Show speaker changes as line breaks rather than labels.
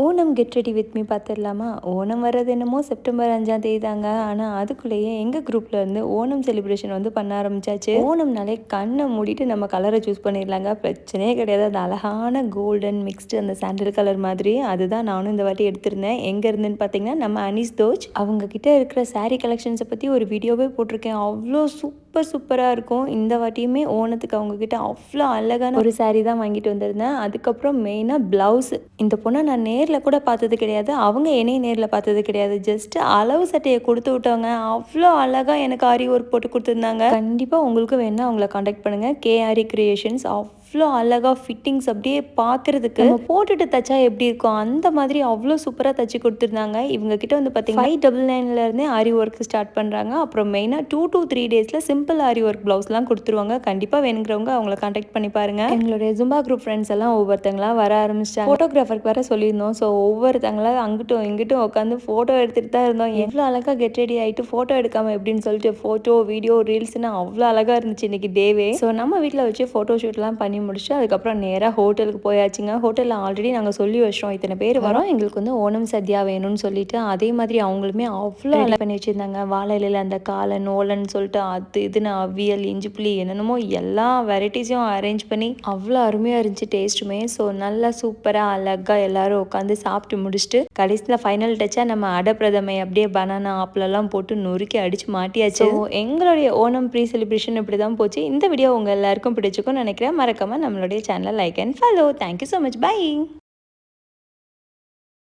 Onam get ready with me பார்த்துடலாமா? ஓணம் வர்றது என்னமோ செப்டம்பர் 5ஆம் தேதி தாங்க. ஆனால் அதுக்குள்ளேயே எங்கள் குரூப்பில் இருந்து ஓணம் செலிப்ரேஷன் வந்து பண்ண ஆரம்பிச்சாச்சு. ஓணம்னாலே கண்ணை மூடிட்டு நம்ம கலரை சூஸ் பண்ணிடலாங்க, பிரச்சனையே கிடையாது. அந்த அழகான கோல்டன் மிக்ஸ்டு அந்த சாண்டில் கலர் மாதிரி அதுதான் நானும் இந்த வாட்டி எடுத்திருந்தேன். எங்கே இருந்துன்னு பார்த்தீங்கன்னா நம்ம அனீஸ் தோஜ் அவங்க கிட்ட இருக்கிற சாரீ கலெக்ஷன்ஸை பற்றி ஒரு வீடியோவே போட்டிருக்கேன். அவ்வளோ சூப்பராக இருக்கும். இந்த வாட்டியுமே ஓணத்துக்கு அவங்கக்கிட்ட அவ்வளோ அழகான ஒரு சாரீ தான் வாங்கிட்டு வந்திருந்தேன். அதுக்கப்புறம் மெயினாக ப்ளவுஸ். இந்த பொண்ணை நான் நேரில் கூட பார்த்தது கிடையாது, அவங்க என்னையும் நேரில் பார்த்தது கிடையாது. ஜஸ்ட் அளவு சட்டையை கொடுத்து விட்டவங்க அவ்வளோ அழகாக எனக்கு ஆரி ஒர்க் போட்டு கொடுத்துருந்தாங்க. கண்டிப்பாக உங்களுக்கு வேணால் அவங்கள காண்டாக்ட் பண்ணுங்கள். கேஆரி கிரியேஷன்ஸ். அவ்வளோ அழகாக ஃபிட்டிங்ஸ் அப்படியே பார்க்குறதுக்கு நம்ம போட்டுட்டு தைச்சா எப்படி இருக்கும் அந்த மாதிரி அவ்வளோ சூப்பராக தைச்சி கொடுத்துருந்தாங்க. இவங்க கிட்ட வந்து பார்த்தீங்கன்னா 599 ஆரி ஒர்க் ஸ்டார்ட் பண்ணுறாங்க. அப்புறம் மெயினாக 2 to 3 டேஸில் சிம்பிள் ஆரி ஒர்க் ப்ளவுஸ்லாம் கொடுத்துருவாங்க. கண்டிப்பாக வேணுங்கிறவங்க அவங்கள காண்டாக்ட் பண்ணி பாருங்கள். எங்களுடைய ஜும்பா குரூப் ஃப்ரெண்ட்ஸ் எல்லாம் ஒவ்வொருத்தங்களாம் வர ஆரம்பிச்சிட்டாங்க. ஃபோட்டோகிராஃபருக்கு வேறு சொல்லியிருந்தோம். ஸோ ஒவ்வொருத்தங்களாம் அங்கிட்டும் இங்கிட்டும் உட்காந்து ஃபோட்டோ எடுத்துகிட்டு தான் இருந்தோம். எவ்வளோ அழகாக கெட் ரெடி ஆகிட்டு ஃபோட்டோ எடுக்காமல் எப்படின்னு சொல்லிட்டு ஃபோட்டோ வீடியோ ரீல்ஸ்னு அவ்வளோ அழகாக இருந்துச்சு இன்றைக்கி டேவே. ஸோ நம்ம வீட்டில் வச்சு ஃபோட்டோ ஷூட்லாம் பண்ணி முடிச்சுட்டு அதுக்கப்புறம் நேராக ஹோட்டலுக்கு போயாச்சுங்க. ஹோட்டலில் ஆல்ரெடி நாங்கள் சொல்லி வச்சிட்டோம், இத்தனை பேர் வரோம், எங்களுக்கு வந்து ஓணம் சத்யா வேணும்னு சொல்லிட்டு. அதே மாதிரி அவங்களுமே அவ்வளோ ரெடி பண்ணி வச்சுருந்தாங்க. வாழை இலையில் அந்த காளான் ஓலன்னு சொல்லிட்டு அது இதுன்னு அவியல் இஞ்சி புளி என்னென்னமோ எல்லா வெரைட்டிஸையும் அரேஞ்ச் பண்ணி அவ்வளோ அருமையாக இருந்துச்சு டேஸ்ட்டுமே. ஸோ நல்லா சூப்பராக அழகாக எல்லோரும் உட்காந்து சாப்பிட்டு முடிச்சுட்டு கடைசியில் ஃபைனல் டச்சாக நம்ம அடப்பிரதமை அப்படியே பனானா ஆப்பிளெல்லாம் போட்டு நொறுக்கி அடித்து மாட்டியாச்சு. எங்களுடைய ஓணம் ப்ரீ செலிப்ரேஷன் இப்படி தான் போச்சு. இந்த வீடியோ உங்கள் எல்லாருக்கும் பிடிச்சிக்கும்னு நினைக்கிறேன். மறக்காமல் நம்மளுடைய சேனலை like and follow. Thank you so much. By.